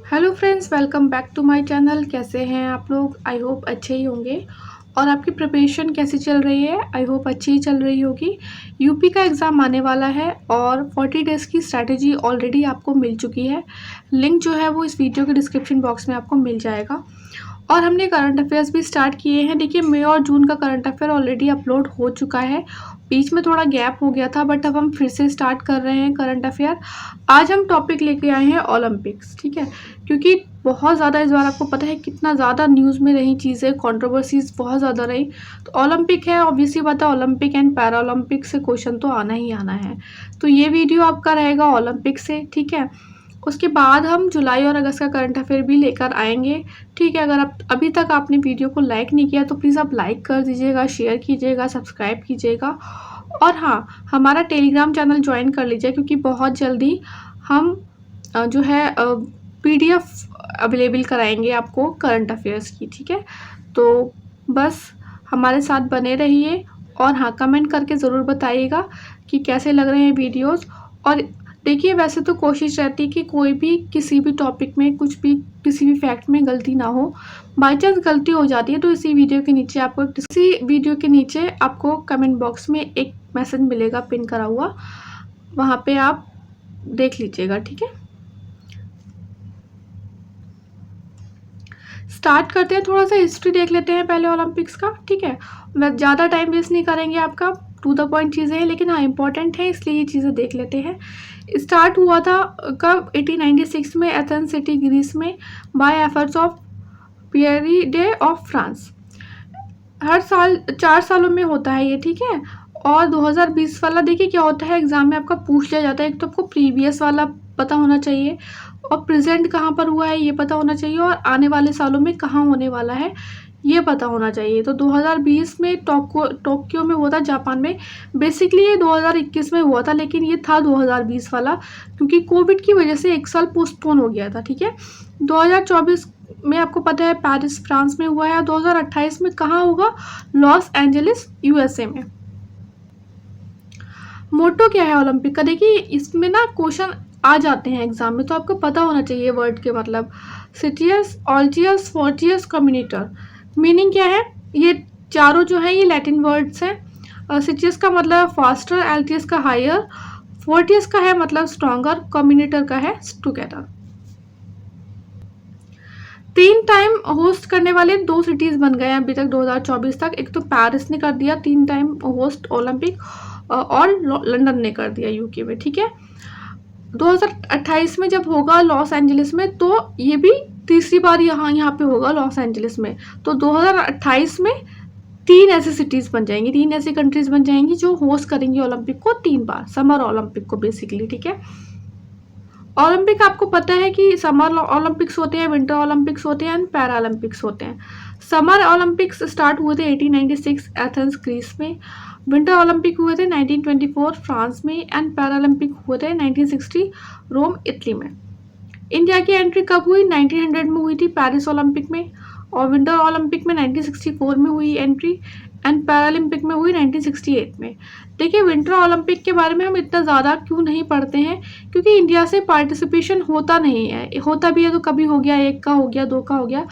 Hello friends, welcome back to my channel. कैसे हैं आप लोग? आई होप अच्छे ही होंगे। और आपकी प्रिपरेशन कैसी चल रही है? आई होप अच्छी ही चल रही होगी। यूपी का एग्ज़ाम आने वाला है और 40 डेज़ की स्ट्रैटेजी ऑलरेडी आपको मिल चुकी है। लिंक जो है वो इस वीडियो के डिस्क्रिप्शन बॉक्स में आपको मिल जाएगा। और हमने करंट अफेयर्स भी स्टार्ट किए हैं। देखिए, मई और जून का करंट अफेयर ऑलरेडी अपलोड हो चुका है। बीच में थोड़ा गैप हो गया था, बट अब हम फिर से स्टार्ट कर रहे हैं करंट अफेयर। आज हम टॉपिक लेके आए हैं ओलंपिक्स, ठीक है? क्योंकि बहुत ज़्यादा इस बार आपको पता है कितना ज़्यादा न्यूज़ में रही चीज़ें, कंट्रोवर्सीज बहुत ज़्यादा रही। तो ओलंपिक है, ऑब्वियसली बात है, ओलंपिक एंड पैरा ओलंपिक से क्वेश्चन तो आना ही आना है। तो ये वीडियो आपका रहेगा ओलंपिक से, ठीक है? उसके बाद हम जुलाई और अगस्त का करंट अफेयर भी लेकर आएंगे, ठीक है? अगर आप अभी तक आपने वीडियो को लाइक नहीं किया तो प्लीज़ आप लाइक कर दीजिएगा, शेयर कीजिएगा, सब्सक्राइब कीजिएगा। और हाँ, हमारा टेलीग्राम चैनल ज्वाइन कर लीजिए, क्योंकि बहुत जल्दी हम जो है पीडीएफ अवेलेबल कराएंगे आपको करंट अफेयर्स की, ठीक है? तो बस हमारे साथ बने रहिए। और हाँ, कमेंट करके ज़रूर बताइएगा कि कैसे लग रहे हैं वीडियोस। और देखिए, वैसे तो कोशिश रहती है कि कोई भी किसी भी टॉपिक में कुछ भी किसी भी फैक्ट में गलती ना हो। बाई चांस गलती हो जाती है तो इसी वीडियो के नीचे आपको कमेंट बॉक्स में एक मैसेज मिलेगा पिन करा हुआ, वहाँ पे आप देख लीजिएगा, ठीक है? स्टार्ट करते हैं, थोड़ा सा हिस्ट्री देख लेते हैं पहले ओलंपिक्स का, ठीक है? मैं ज़्यादा टाइम वेस्ट नहीं करेंगे, आपका टू द पॉइंट चीज़ें हैं, लेकिन हाँ इंपॉर्टेंट है, इसलिए ये चीज़ें देख लेते हैं। स्टार्ट हुआ था कब? 1896 में, एथेंस सिटी ग्रीस में, by efforts of Pierre de of France. हर साल 4 सालों में होता है ये, ठीक है? और 2020 वाला देखिए क्या होता है, एग्जाम में आपका पूछ लिया जाता है। एक तो आपको प्रीवियस वाला पता होना चाहिए, और प्रेजेंट कहाँ पर हुआ है ये पता होना चाहिए, और आने वाले सालों में कहाँ होने वाला है ये पता होना चाहिए। तो 2020 में टोक्यो में हुआ था, जापान में। बेसिकली ये 2021 में हुआ था, लेकिन ये था 2020 वाला, क्योंकि कोविड की वजह से एक साल पोस्टपोन हो गया था, ठीक है? 2024 में आपको पता है पेरिस फ्रांस में हुआ है। 2028 में कहाँ होगा? लॉस एंजलिस यूएसए में। मोटो क्या है ओलंपिक का? देखिए, इसमें ना क्वेश्चन आ जाते हैं एग्जाम में, तो आपको पता होना चाहिए वर्ड के मतलब। Citius, altius, fortius, communiter. Meaning क्या है? ये चारों जो है ये लैटिन वर्ड्स हैं। सिटियस का मतलब फास्टर, एल्टियस का हायर, फोर्टियस का है मतलब स्ट्रॉन्गर, कम्युनिटर का है टुगेदर। 3 टाइम होस्ट करने वाले 2 सिटीज़ बन गए हैं अभी तक 2024 तक। एक तो पेरिस ने कर दिया 3 टाइम होस्ट ओलंपिक, और लंदन ने कर दिया यूके में, ठीक है? 2028 में जब होगा लॉस एंजलिस में, तो ये भी तीसरी बार यहाँ पे होगा लॉस एंजलिस में। तो 2028 में 3 ऐसी सिटीज़ बन जाएंगी, 3 ऐसी कंट्रीज बन जाएंगी जो होस्ट करेंगी ओलंपिक को 3 बार, समर ओलंपिक को बेसिकली, ठीक है? ओलंपिक आपको पता है कि समर ओलंपिक्स होते हैं, विंटर ओलंपिक्स होते हैं एंड पैरा ओलंपिक्स होते हैं। समर ओलंपिक्स स्टार्ट हुए थे 1896 एथेंस ग्रीस में, विंटर ओलंपिक हुए थे 1924 फ्रांस में, एंड पैरा ओलंपिक हुए थे 1960 रोम इटली में। इंडिया की एंट्री कब हुई? 1900 में हुई थी पेरिस ओलंपिक में, और विंटर ओलंपिक में 1964 में हुई एंट्री, एंड पैरालंपिक में हुई 1968 में। देखिए, विंटर ओलंपिक के बारे में हम इतना ज़्यादा क्यों नहीं पढ़ते हैं? क्योंकि इंडिया से पार्टिसिपेशन होता नहीं है, होता भी है तो कभी हो गया, 1 का हो गया, 2 का हो गया,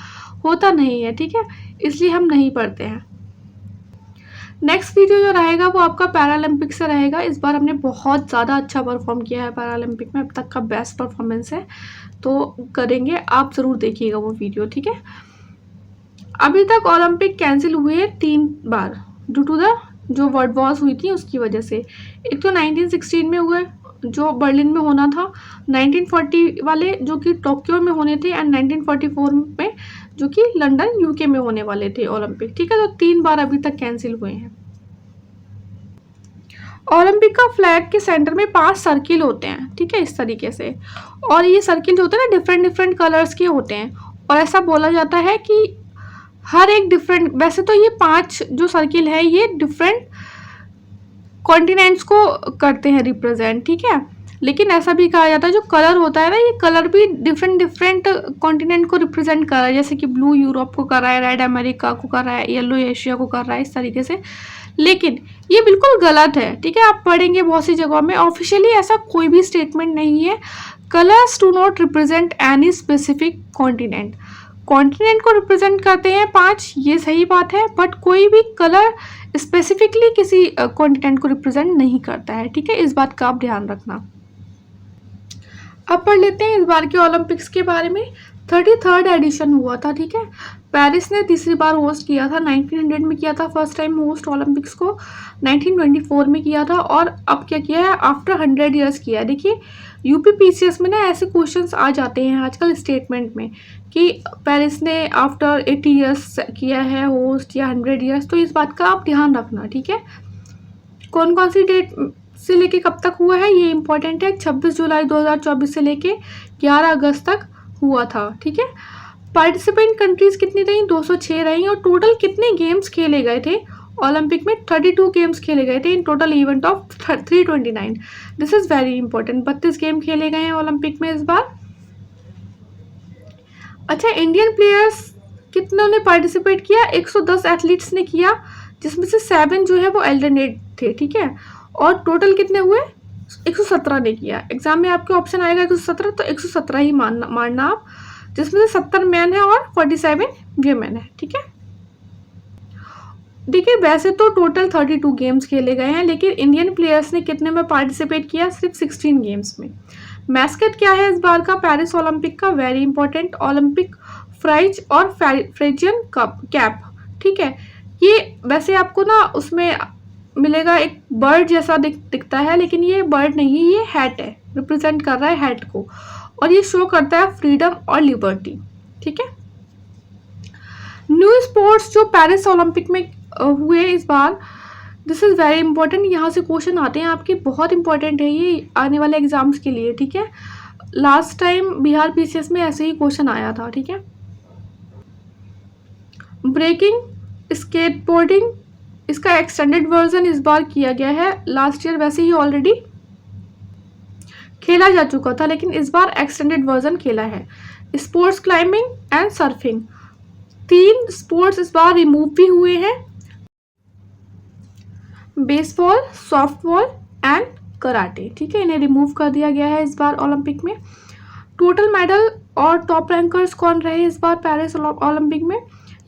होता नहीं है, ठीक है? इसलिए हम नहीं पढ़ते हैं। नेक्स्ट वीडियो जो रहेगा वो आपका पैरालंपिक से रहेगा। इस बार हमने बहुत ज़्यादा अच्छा परफॉर्म किया है पैरालंपिक में, अब तक का बेस्ट परफॉर्मेंस है, तो करेंगे, आप ज़रूर देखिएगा वो वीडियो, ठीक है? अभी तक ओलंपिक कैंसिल हुए 3 बार ड्यू टू द जो वर्ल्ड वॉर्स हुई थी उसकी वजह से। एक तो 1916 में हुए जो बर्लिन में होना था, 1940 वाले जो कि टोक्यो में होने थे, एंड 1944 में जो कि लंदन यूके में होने वाले थे ओलंपिक, ठीक है? तो 3 बार अभी तक कैंसिल हुए हैं। ओलंपिक का फ्लैग के सेंटर में 5 सर्किल होते हैं, ठीक है? इस तरीके से, और ये सर्किल जो होते हैं ना डिफरेंट डिफरेंट कलर्स के होते हैं, और ऐसा बोला जाता है कि हर एक डिफरेंट, वैसे तो ये 5 जो सर्किल है ये डिफरेंट कॉन्टिनेंट्स को करते हैं रिप्रेजेंट, ठीक है? लेकिन ऐसा भी कहा जाता है जो कलर होता है ना, ये कलर भी डिफरेंट डिफरेंट कॉन्टिनेंट को रिप्रेजेंट कर रहा है, जैसे कि ब्लू यूरोप को कर रहा है, रेड अमेरिका को कर रहा है, येलो एशिया को कर रहा है, इस तरीके से। लेकिन ये बिल्कुल गलत है, ठीक है? आप पढ़ेंगे बहुत सी जगहों में, ऑफिशियली ऐसा कोई भी स्टेटमेंट नहीं है colours do not represent any specific continent. Continent को रिप्रेजेंट करते हैं 5, ये सही बात है, बट कोई भी कलर स्पेसिफिकली किसी कॉन्टिनेंट को रिप्रेजेंट नहीं करता है, ठीक है, इस बात का आप ध्यान रखना। अब पढ़ लेते हैं इस बार के ओलंपिक्स के बारे में। 33rd एडिशन हुआ था, ठीक है। पेरिस ने तीसरी बार होस्ट किया था, 1900 में किया था फर्स्ट टाइम होस्ट ओलंपिक्स को, 1924 में किया था, और अब क्या किया है, आफ्टर 100 ईयर्स किया है। देखिए यूपीपीसीएस में ना ऐसे क्वेश्चंस आ जाते हैं आजकल स्टेटमेंट में कि पेरिस ने आफ्टर 80 ईयर्स किया है होस्ट या 100 ईयर्स, तो इस बात का आप ध्यान रखना, ठीक है। कौन कौन सी डेट से लेके कब तक हुआ है ये इंपॉर्टेंट है। 26 जुलाई 2024 से लेके 11 अगस्त तक हुआ था, ठीक है। पार्टिसिपेंट कंट्रीज कितनी रही, 206 रही, और टोटल कितने गेम्स खेले गए थे ओलंपिक में, 32 गेम्स खेले गए थे in total event of 329। This is very important, 32 game खेले गए हैं ओलंपिक में इस बार। अच्छा, इंडियन प्लेयर्स कितनों ने पार्टिसिपेट किया, 110 एथलीट्स ने किया, जिसमें से 7 जो है वो अल्टरनेट थे, ठीक है, और टोटल कितने हुए, 117 ने किया। एग्जाम में आपके ऑप्शन आएगा 117, तो 117 ही मानना आप, जिसमें से 70 मैन है और 47 वीमेन है, ठीक है। देखिए वैसे तो टोटल 32 गेम्स खेले गए हैं, लेकिन इंडियन प्लेयर्स ने कितने में पार्टिसिपेट किया, सिर्फ 16 गेम्स में। मैस्कट क्या है इस बार का पेरिस ओलंपिक का, वेरी इंपॉर्टेंट, ओलंपिक फ्राइज और फ्रेजियन कैप, ठीक है। ये वैसे आपको ना उसमें मिलेगा, एक बर्ड जैसा दिखता है, लेकिन ये बर्ड नहीं है, ये हैट है, रिप्रेजेंट कर रहा है हैट को, और ये शो करता है फ्रीडम और लिबर्टी, ठीक है। न्यू स्पोर्ट्स जो पेरिस ओलंपिक में हुए इस बार, दिस इज वेरी इंपॉर्टेंट, यहाँ से क्वेश्चन आते हैं आपके, बहुत इंपॉर्टेंट है ये आने वाले एग्जाम्स के लिए, ठीक है। लास्ट टाइम बिहार पीसीएस में ऐसे ही क्वेश्चन आया था, ठीक है। ब्रेकिंग, स्केटबोर्डिंग, इसका एक्सटेंडेड वर्जन इस बार किया गया है, लास्ट ईयर वैसे ही ऑलरेडी खेला जा चुका था, लेकिन इस बार एक्सटेंडेड वर्जन खेला है। Sports climbing and surfing, 3 sports इस बार रिमूव भी हुए हैं, बेसबॉल, सॉफ्टबॉल एंड कराटे, ठीक है, इन्हें रिमूव कर दिया गया है इस बार ओलंपिक में। टोटल मेडल और टॉप रैंकर्स कौन रहे इस बार पेरिस ओलंपिक में,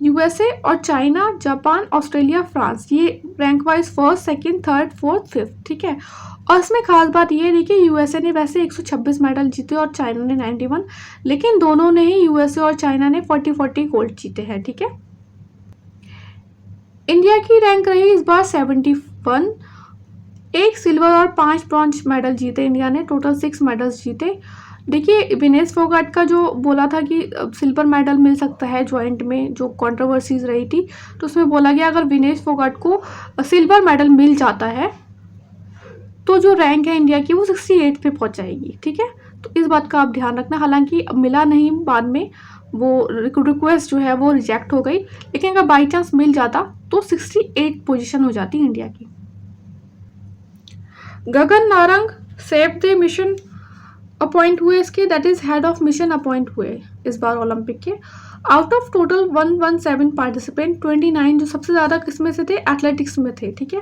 यूएसए और चाइना, जापान, ऑस्ट्रेलिया, फ्रांस, ये rank wise first, second, third, fourth, fifth, ठीक है। और इसमें खास बात ये देखिए, यूएसए ने वैसे 126 मेडल जीते और चाइना ने 91, लेकिन दोनों ने ही, यूएसए और चाइना ने 40-40 गोल्ड जीते हैं, ठीक है। इंडिया की रैंक रही इस बार 71, 1 सिल्वर और 5 ब्रॉन्ज मेडल जीते इंडिया ने, टोटल 6 मेडल्स जीते। देखिए विनेश फोगाट का जो बोला था कि सिल्वर मेडल मिल सकता है जॉइंट में, जो कंट्रोवर्सीज रही थी, तो उसमें बोला गया अगर विनेश फोगाट को सिल्वर मेडल मिल जाता है तो जो रैंक है इंडिया की वो 68 पे पहुंच जाएगी, ठीक है। तो इस बात का आप ध्यान रखना, हालांकि मिला नहीं, बाद में वो रिक्वेस्ट जो है वो रिजेक्ट हो गई, लेकिन अगर बाई चांस मिल जाता तो 68 पोजीशन हो जाती इंडिया की। Gagan Narang chef de mission appoint हुए इसके, that is head of mission appoint हुए इस बार ओलंपिक के। आउट ऑफ टोटल 117 पार्टिसिपेंट, 29 जो सबसे ज़्यादा किसमें से थे, एथलेटिक्स में थे, ठीक है।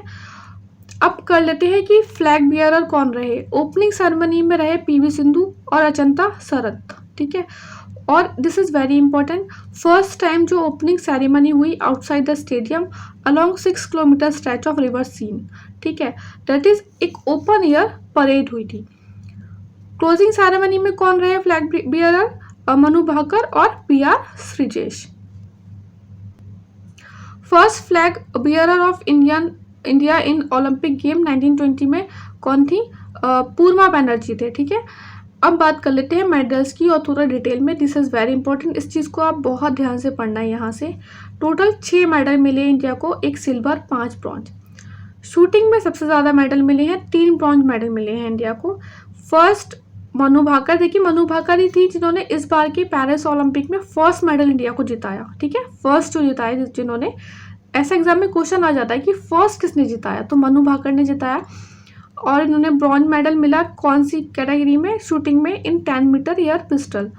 अब कर लेते हैं कि फ्लैग बियरर कौन रहे। ओपनिंग सेरेमनी में रहे पीवी सिंधु और अचंता सरत, ठीक है। और this is very important, first time जो ओपनिंग सेरेमनी हुई outside the stadium along 6 kilometre stretch of river Seine, ठीक है, दैट इज एक ओपन एयर परेड हुई थी। क्लोजिंग सेरेमनी में कौन रहे फ्लैग बियरर, मनु भाकर और PR Sreejesh. First flag bearer of India in Olympic game 1920 में कौन थी, पूर्वा बनर्जी थे, ठीक है। अब बात कर लेते हैं मेडल्स की और थोड़ा डिटेल में, दिस इज़ वेरी इंपॉर्टेंट, इस चीज़ को आप बहुत ध्यान से पढ़ना है। यहाँ से टोटल 6 मेडल मिले इंडिया को, 1 सिल्वर, 5 ब्रॉन्ज। शूटिंग में सबसे ज़्यादा मेडल मिले हैं, 3 ब्रॉन्ज मेडल मिले हैं इंडिया को। फर्स्ट मनु भाकर, देखिए मनु भाकर ही थी जिन्होंने इस बार के पेरिस ओलंपिक में फर्स्ट मेडल इंडिया को जिताया, ठीक है, फर्स्ट जो जिताया, जिन्होंने, ऐसा एग्जाम में क्वेश्चन आ जाता है कि फर्स्ट किसने जिताया, तो मनु भाकर ने जिताया। और इन्होंने ब्रॉन्ज मेडल मिला कौन सी कैटेगरी में, शूटिंग में, इन 10 मीटर एयर पिस्टल।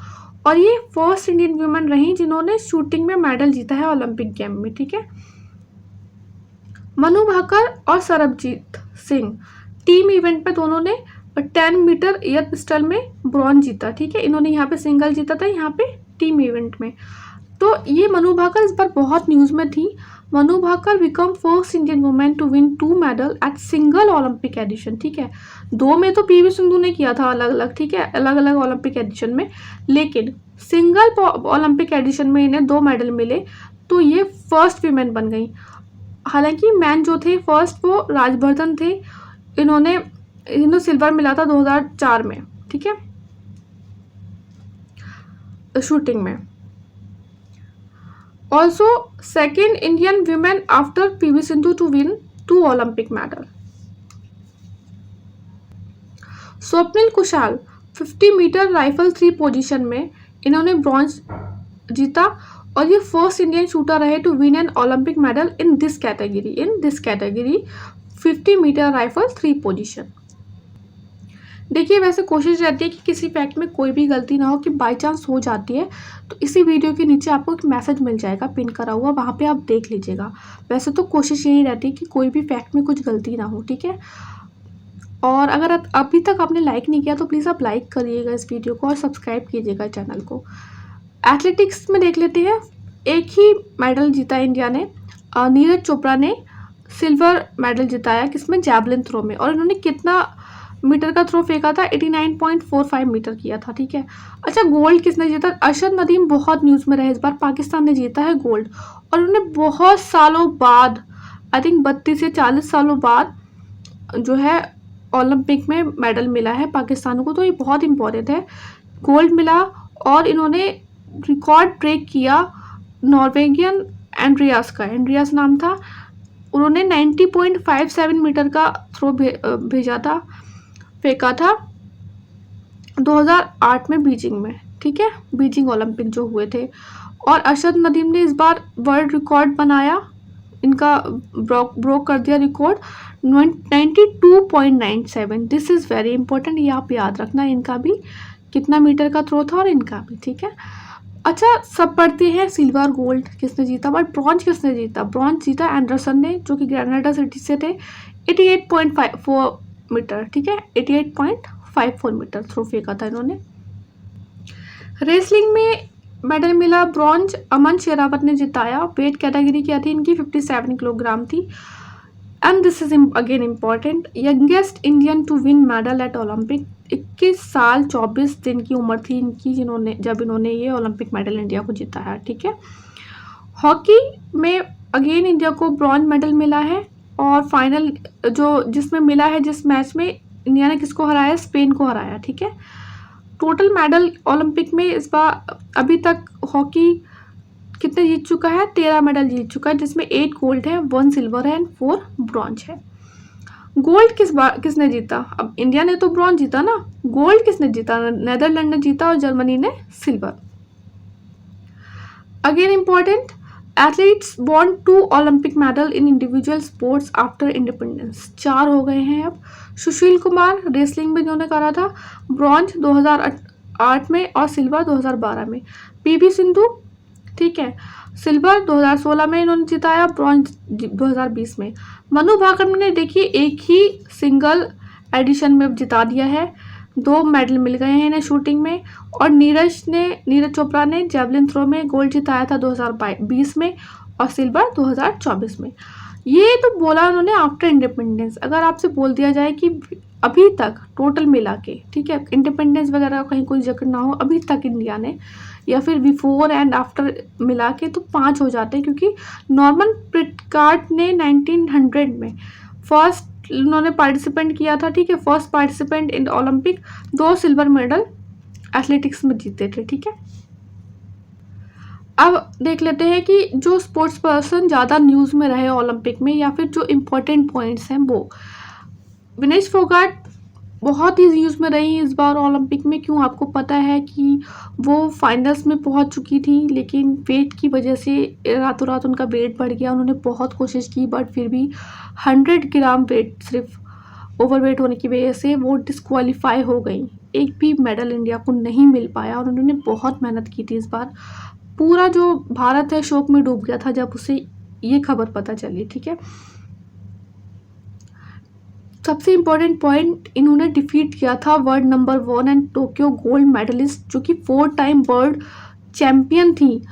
और ये फर्स्ट इंडियन वुमेन रही जिन्होंने शूटिंग में मेडल जीता है ओलंपिक गेम में, ठीक है। मनु भाकर और सरबजीत सिंह टीम इवेंट पे दोनों ने और 10 मीटर एयर पिस्टल में ब्रॉन्ज जीता। ठीक है, इन्होंने यहाँ पे सिंगल जीता था, यहाँ पे टीम इवेंट में। तो ये मनु भाकर इस बार बहुत न्यूज़ में थी। Manu Bhaker become first Indian women to win 2 medal at single Olympic edition. ठीक है, 2 में तो पीवी सिंधु ने किया था अलग अलग, ठीक है, अलग अलग ओलंपिक एडिशन में, लेकिन सिंगल ओलंपिक एडिशन में इन्हें 2 मेडल मिले, तो ये फर्स्ट वीमेन बन गई। हालांकि मैन जो थे फर्स्ट वो राजवर्धन थे, इन्होंने सिल्वर मिला था 2004 में। ठीक है, शूटिंग में। Also second Indian women after PV Sindhu to win 2 Olympic medal. Swapnil Kusale 50 metre rifle 3 position में इन्होंने ब्रॉन्ज जीता, और ये फर्स्ट इंडियन शूटर रहे to win an Olympic medal in this category 50 metre rifle 3 position. देखिए, वैसे कोशिश रहती है कि किसी फैक्ट में कोई भी गलती ना हो, कि बाई चांस हो जाती है तो इसी वीडियो के नीचे आपको एक मैसेज मिल जाएगा पिन करा हुआ, वहाँ पे आप देख लीजिएगा। वैसे तो कोशिश यही रहती है कि कोई भी फैक्ट में कुछ गलती ना हो। ठीक है, और अगर अभी तक आपने लाइक नहीं किया तो प्लीज़ आप लाइक करिएगा इस वीडियो को और सब्सक्राइब कीजिएगा चैनल को। एथलेटिक्स में देख लेते हैं, एक ही मेडल जीता इंडिया ने। नीरज चोपड़ा ने सिल्वर मेडल जिताया, किसमें, जैवलिन थ्रो में, और इन्होंने कितना मीटर का थ्रो फेंका था, 89.45 मीटर किया था। ठीक है, अच्छा, गोल्ड किसने जीता, अरशद नदीम बहुत न्यूज़ में रहे इस बार, पाकिस्तान ने जीता है गोल्ड, और उन्होंने बहुत सालों बाद, आई थिंक 32 से 40 सालों बाद जो है ओलंपिक में मेडल मिला है पाकिस्तान को, तो ये बहुत इम्पोर्टेंट है। गोल्ड मिला, और इन्होंने रिकॉर्ड ब्रेक किया नॉर्वेगियन एंड्रियास नाम था, उन्होंने 90.57 मीटर का थ्रो भेजा था, फेंका था 2008 में बीजिंग में। ठीक है, बीजिंग ओलंपिक जो हुए थे, और अरशद नदीम ने इस बार वर्ल्ड रिकॉर्ड बनाया, इनका ब्रोक कर दिया record 92.97। This is very important, ये आप याद रखना, इनका भी कितना मीटर का थ्रो था और इनका भी। ठीक है, अच्छा, सब पढ़ते हैं सिल्वर गोल्ड किसने जीता, बट ब्रॉन्ज किसने जीता, ब्रॉन्ज जीता एंडरसन ने, जो कि ग्रेनाडा सिटी से थे, 88.54 मीटर। ठीक है, 88.54 मीटर थ्रो फेंका था इन्होंने। रेसलिंग में मेडल मिला ब्रॉन्ज, अमन शेरावत ने जिताया, वेट कैटेगरी क्या थी इनकी, 57 किलोग्राम थी। And this is again important, youngest Indian to win medal at Olympic, 21 साल 24 दिन की उम्र थी इनकी जब इन्होंने ये ओलंपिक मेडल इंडिया को जीता है। ठीक है, हॉकी में अगेन इंडिया को ब्रॉन्ज मेडल मिला है, और फाइनल जिसमें मिला है, जिस मैच में इंडिया ने किसको हराया, स्पेन को हराया। ठीक है, टोटल मेडल ओलंपिक में इस बार अभी तक हॉकी कितने जीत चुका है, 13 मेडल जीत चुका है, जिसमें 8 गोल्ड है, 1 सिल्वर है एंड 4 ब्रॉन्ज है। गोल्ड किसने जीता, अब इंडिया ने तो ब्रॉन्ज जीता ना, गोल्ड किसने जीता, नेदरलैंड ने जीता और जर्मनी ने silver. Again important, athletes won 2 Olympic medal in individual sports after independence, 4 हो गए हैं अब। सुशील कुमार रेसलिंग में जिन्होंने करा था, ब्रॉन्ज 2008 में और सिल्वर 2012 में। पीवी सिंधु, ठीक है, सिल्वर 2016 में इन्होंने जिताया, ब्रॉन्ज 2020 में। मनु भाकर ने देखिए एक ही सिंगल एडिशन में जिता दिया है, 2 मेडल मिल गए हैं इन्हें शूटिंग में, और नीरज चोपड़ा ने जेवलिन थ्रो में गोल्ड जिताया था 2020 में और सिल्वर 2024 में। ये तो बोला उन्होंने आफ्टर इंडिपेंडेंस। अगर आपसे बोल दिया जाए कि अभी तक टोटल मिला के, ठीक है, इंडिपेंडेंस वगैरह कहीं कोई जिक्र ना हो, अभी तक इंडिया ने, या फिर बिफोर एंड आफ्टर मिला के, तो 5 हो जाते हैं, क्योंकि नॉर्मन पिटकार्ट ने 1900 में फर्स्ट उन्होंने पार्टिसिपेंट किया था। ठीक है, first participant in Olympic, 2 silver medal athletics में जीते थे। ठीक है, अब देख लेते हैं कि जो स्पोर्ट्स पर्सन ज़्यादा न्यूज़ में रहे ओलंपिक में, या फिर जो इम्पोर्टेंट पॉइंट्स हैं वो। विनेश फोगाट बहुत ही न्यूज़ में रही इस बार ओलंपिक में, क्यों, आपको पता है कि वो फाइनल्स में पहुंच चुकी थी, लेकिन वेट की वजह से रातों रात उनका वेट बढ़ गया। उन्होंने बहुत कोशिश की, बट फिर भी 100 ग्राम वेट सिर्फ ओवरवेट होने की वजह से वो डिस्क्वालीफाई हो गई, एक भी मेडल इंडिया को नहीं मिल पाया। और उन्होंने बहुत मेहनत की थी इस बार, पूरा जो भारत है शोक में डूब गया था जब उसे ये खबर पता चली। ठीक है, सबसे इम्पोर्टेंट पॉइंट, इन्होंने डिफीट किया था world number 1 and Tokyo gold medallist जो कि 4 टाइम वर्ल्ड चैम्पियन थी,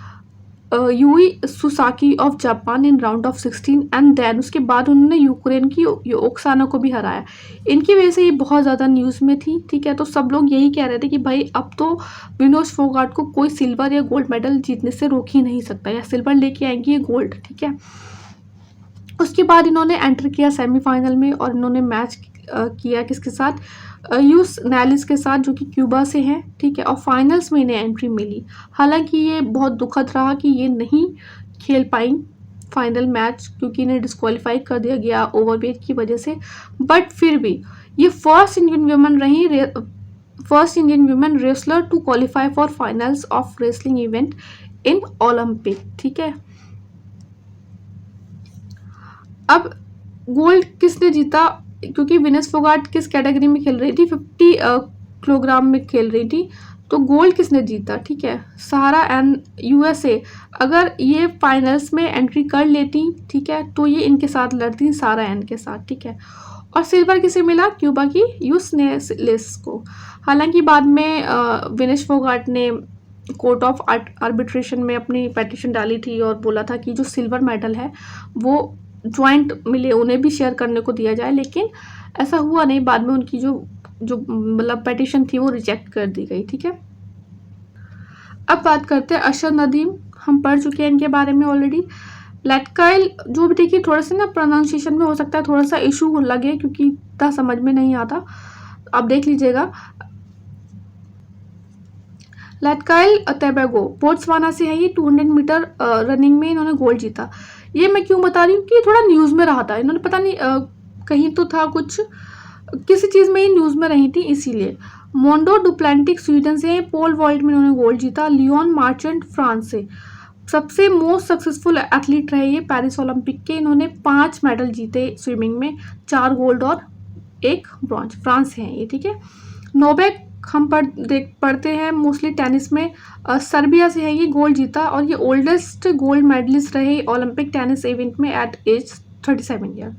Yui Susaki of Japan in round of 16 and then उसके बाद उन्होंने यूक्रेन की ओक्साना को भी हराया। इनकी वजह से ये बहुत ज़्यादा न्यूज़ में थी, ठीक है। तो सब लोग यही कह रहे थे कि भाई अब तो विनोज फोगाट को कोई सिल्वर या गोल्ड मेडल जीतने से रोक ही नहीं सकता, या सिल्वर लेके आएंगी ये गोल्ड, ठीक है। उसके बाद इन्होंने एंटर किया सेमीफाइनल में और इन्होंने मैच किया किसके साथ, यूस नैलिस के साथ जो कि क्यूबा से हैं, ठीक है। और फाइनल्स में इन्हें एंट्री मिली। हालांकि ये बहुत दुखद रहा कि ये नहीं खेल पाई फाइनल मैच, क्योंकि इन्हें डिस्क्वालीफाई कर दिया गया ओवरवेट की वजह से। बट फिर भी ये first Indian women wrestler to qualify for finals of wrestling event in Olympic, ठीक है। अब गोल्ड किसने जीता, क्योंकि विनेस फोगाट किस कैटेगरी में खेल रही थी, 50 किलोग्राम में खेल रही थी, तो गोल्ड किसने जीता, ठीक है, सहारा एंड यूएसए। अगर ये फाइनल्स में एंट्री कर लेती, ठीक है, तो ये इनके साथ लड़ती सहारा एंड के साथ, ठीक है। और सिल्वर किसे मिला, क्यूबा की यूस नेलिस को। हालांकि बाद में विनेस फोगाट ने कोर्ट ऑफ आर्बिट्रेशन में अपनी पेटिशन डाली थी और बोला था कि जो सिल्वर मेडल है वो ज्वाइंट मिले, उन्हें भी शेयर करने को दिया जाए, लेकिन ऐसा हुआ नहीं। बाद में उनकी जो मतलब पेटिशन थी वो रिजेक्ट कर दी गई, ठीक है। अब बात करते हैं अशर नदीम, हम पढ़ चुके हैं इनके बारे में ऑलरेडी। लेटकाइल जो भी, देखिए थोड़ा सा ना प्रोनाउंसिएशन में हो सकता है थोड़ा सा इशू लगे, क्योंकि इतना समझ में नहीं आता, आप देख लीजिएगा। लेटकाइल टोबैगो बोट्सवाना से है ये। 200 मीटर रनिंग में इन्होंने गोल्ड जीता। ये मैं क्यों बता रही हूँ कि थोड़ा न्यूज़ में रहा था, इन्होंने पता नहीं कहीं तो था कुछ, किसी चीज़ में ही न्यूज़ में रही थी इसीलिए। मोंडो डुप्लेंटिक स्वीडन से है। पोल वॉल्ट में इन्होंने गोल्ड जीता। लियोन मार्चेंट फ्रांस से, सबसे मोस्ट सक्सेसफुल एथलीट रहे ये पेरिस ओलंपिक के। इन्होंने 5 मेडल जीते स्विमिंग में, 4 गोल्ड और 1 ब्रॉन्ज। फ्रांस से हैं ये, ठीक है। नोवेक हम पढ़ते हैं मोस्टली टेनिस में, सर्बिया से है ये, गोल्ड जीता और ये ओल्डेस्ट गोल्ड मेडलिस्ट रहे ओलंपिक टेनिस इवेंट में एट एज 37 ईयर।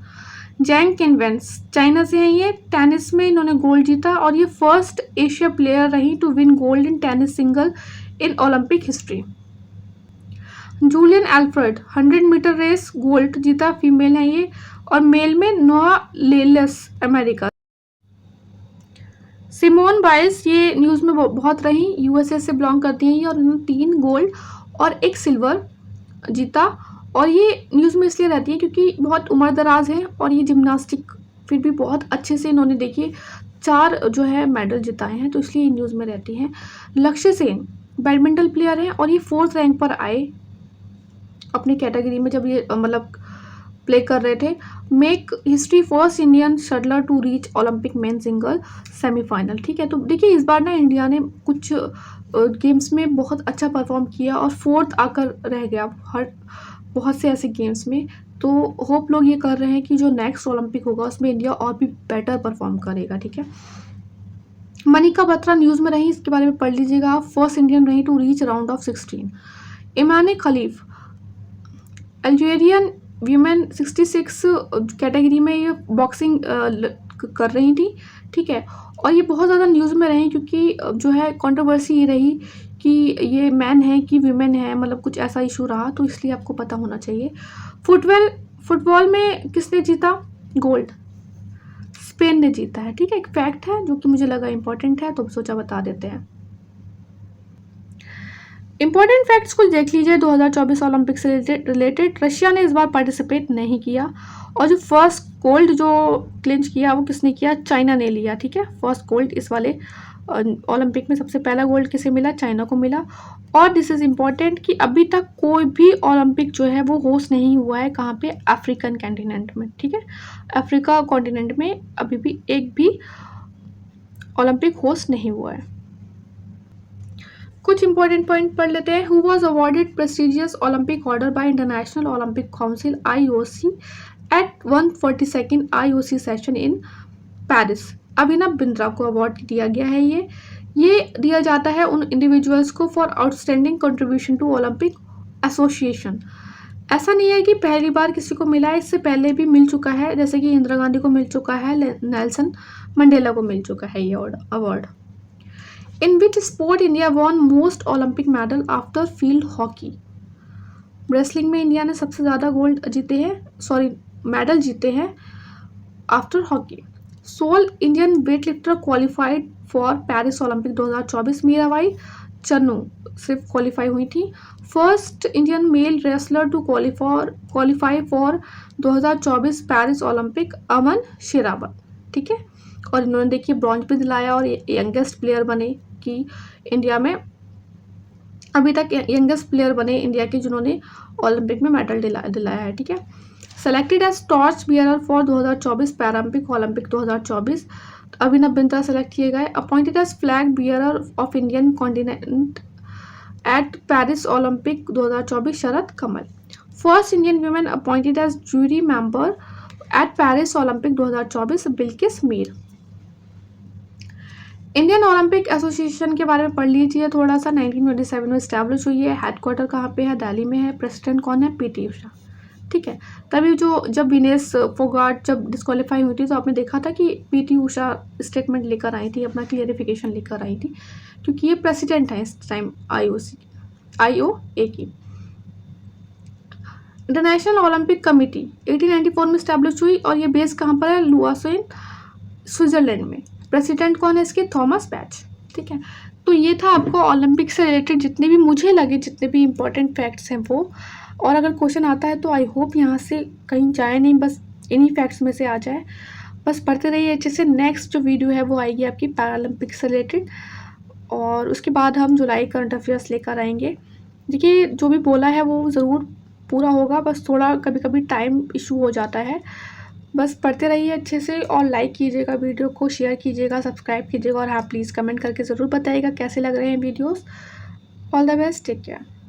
जैंग किनवेंस चाइना से है ये। टेनिस में इन्होंने गोल्ड जीता और ये फर्स्ट एशिया प्लेयर रही to win gold in tennis single in Olympic history. Julien Alfred 100 metre race gold जीता, फीमेल है ये। और मेल में Noah Lyles America. Simone Biles ये न्यूज़ में बहुत रही, यूएसए से बिलोंग करती हैं ये, और उन्होंने 3 गोल्ड और 1 सिल्वर जीता। और ये न्यूज़ में इसलिए रहती है क्योंकि बहुत उम्र दराज है और ये जिम्नास्टिक फिर भी बहुत अच्छे से इन्होंने देखिए 4 जो है मेडल जिताए हैं, तो इसलिए ये न्यूज़ में रहती हैं। लक्ष्य सेन बैडमिंटन प्लेयर हैं और ये 4th रैंक पर आए अपनी कैटेगरी में जब ये मतलब प्ले कर रहे थे। Make history, first Indian shuttler to reach Olympic men single semifinal, ठीक है। तो देखिए इस बार ना इंडिया ने कुछ गेम्स में बहुत अच्छा परफॉर्म किया और 4th आकर रह गया हर बहुत से ऐसे गेम्स में। तो होप लोग ये कर रहे हैं कि जो नेक्स्ट ओलंपिक होगा उसमें इंडिया और भी बेटर परफॉर्म करेगा, ठीक है। मनिका बत्रा न्यूज़ में रही, इसके बारे में पढ़ लीजिएगा। फर्स्ट इंडियन रही to reach round of 16। Imane Khelif Algerian women 66 category में ये बॉक्सिंग कर रही थी, ठीक है। और ये बहुत ज़्यादा न्यूज़ में रही क्योंकि जो है कंट्रोवर्सी ये रही कि ये मैन है कि वीमेन है, मतलब कुछ ऐसा इशू रहा, तो इसलिए आपको पता होना चाहिए। फुटबॉल में किसने जीता गोल्ड, स्पेन ने जीता है, ठीक है। एक फैक्ट है जो कि मुझे लगा इंपॉर्टेंट है तो सोचा बता देते हैं। इंपॉर्टेंट फैक्ट्स कुछ देख लीजिए 2024 ओलंपिक से रिलेटेड। रशिया ने इस बार पार्टिसिपेट नहीं किया और जो फर्स्ट गोल्ड जो क्लिंच किया वो किसने किया, चाइना ने लिया, ठीक है। फर्स्ट गोल्ड इस वाले ओलंपिक में सबसे पहला गोल्ड किसे मिला, चाइना को मिला। और दिस इज़ इम्पॉर्टेंट कि अभी तक कोई भी ओलंपिक जो है वो होस्ट नहीं हुआ है, कहाँ पे, अफ्रीकन कॉन्टिनेंट में, ठीक है। अफ्रीका कॉन्टिनेंट में अभी भी एक भी ओलंपिक होस्ट नहीं हुआ है। कुछ इंपॉर्टेंट पॉइंट पढ़ लेते हैं। Who was awarded prestigious Olympic order by international Olympic council IOC at 142nd IOC session in Paris. Abhinav Bindra को अवार्ड दिया गया है। ये दिया जाता है उन इंडिविजुअल्स को for outstanding contribution to Olympic association ऐसा नहीं है कि पहली बार किसी को मिला है, इससे पहले भी मिल चुका है, जैसे कि इंदिरा गांधी को मिल चुका है, नेल्सन मंडेला को मिल चुका है ये award. In which sport India won most Olympic medal after field hockey? Wrestling में इंडिया ने सबसे ज़्यादा गोल्ड जीते हैं, मेडल जीते हैं after hockey. Sole Indian weightlifter qualified for Paris Olympic 2024, Mirabai Chanu सिर्फ क्वालिफाई हुई थी। First Indian male wrestler to qualify for 2024 Paris Olympic, Aman Sehrawat. ठीक है, और इन्होंने देखिए ब्रॉन्ज भी दिलाया और यंगेस्ट प्लेयर बने कि इंडिया में अभी तक यंगेस्ट प्लेयर बने इंडिया के जिन्होंने ओलंपिक में मेडल दिलाया है। ठीक है, selected as torch bearer for 2024 Paralympic Olympic 2024, Abhinav Bindra select किए गए। Appointed as flag bearer of Indian continent at Paris Olympic 2024, Sharath Kamal. First Indian women appointed as jury member at Paris Olympic 2024, Bilkis Mir. Indian Olympic association के बारे में पढ़ लीजिए थोड़ा सा। 1927 में इस्टेब्लिश हुई है। हेडक्वार्टर कहाँ पे है? दिल्ली में है। प्रेसिडेंट कौन है? पीटी उषा। ठीक है, तभी जब विनेश फोगाट जब डिस्क्वालीफाई हुई थी तो आपने देखा था कि पीटी उषा स्टेटमेंट लेकर आई थी, अपना क्लियरिफिकेशन लेकर आई थी, क्योंकि ये प्रेसिडेंट है इस टाइम IOA की। इंटरनेशनल ओलंपिक कमेटी 1894 में इस्टेब्लिश हुई और ये बेस कहाँ पर है? लुआसेन, स्विट्जरलैंड में। प्रेसिडेंट कौन है इसके? Thomas batch. ठीक है, तो ये था आपको ओलंपिक से रिलेटेड जितने भी मुझे लगे, जितने भी इम्पोर्टेंट फैक्ट्स हैं वो। और अगर क्वेश्चन आता है तो आई होप यहाँ से कहीं जाए नहीं, बस इन्हीं फैक्ट्स में से आ जाए। बस पढ़ते रहिए अच्छे से। नेक्स्ट जो वीडियो है वो आएगी आपकी पैरालंपिक से रिलेटेड, और उसके बाद हम जुलाई करंट अफेयर्स लेकर आएंगे। देखिए जो भी बोला है वो ज़रूर पूरा होगा, बस थोड़ा कभी कभी टाइम इशू हो जाता है। बस पढ़ते रहिए अच्छे से और लाइक कीजिएगा, वीडियो को शेयर कीजिएगा, सब्सक्राइब कीजिएगा, और हाँ प्लीज़ कमेंट करके ज़रूर बताइएगा कैसे लग रहे हैं videos. All the best, take care.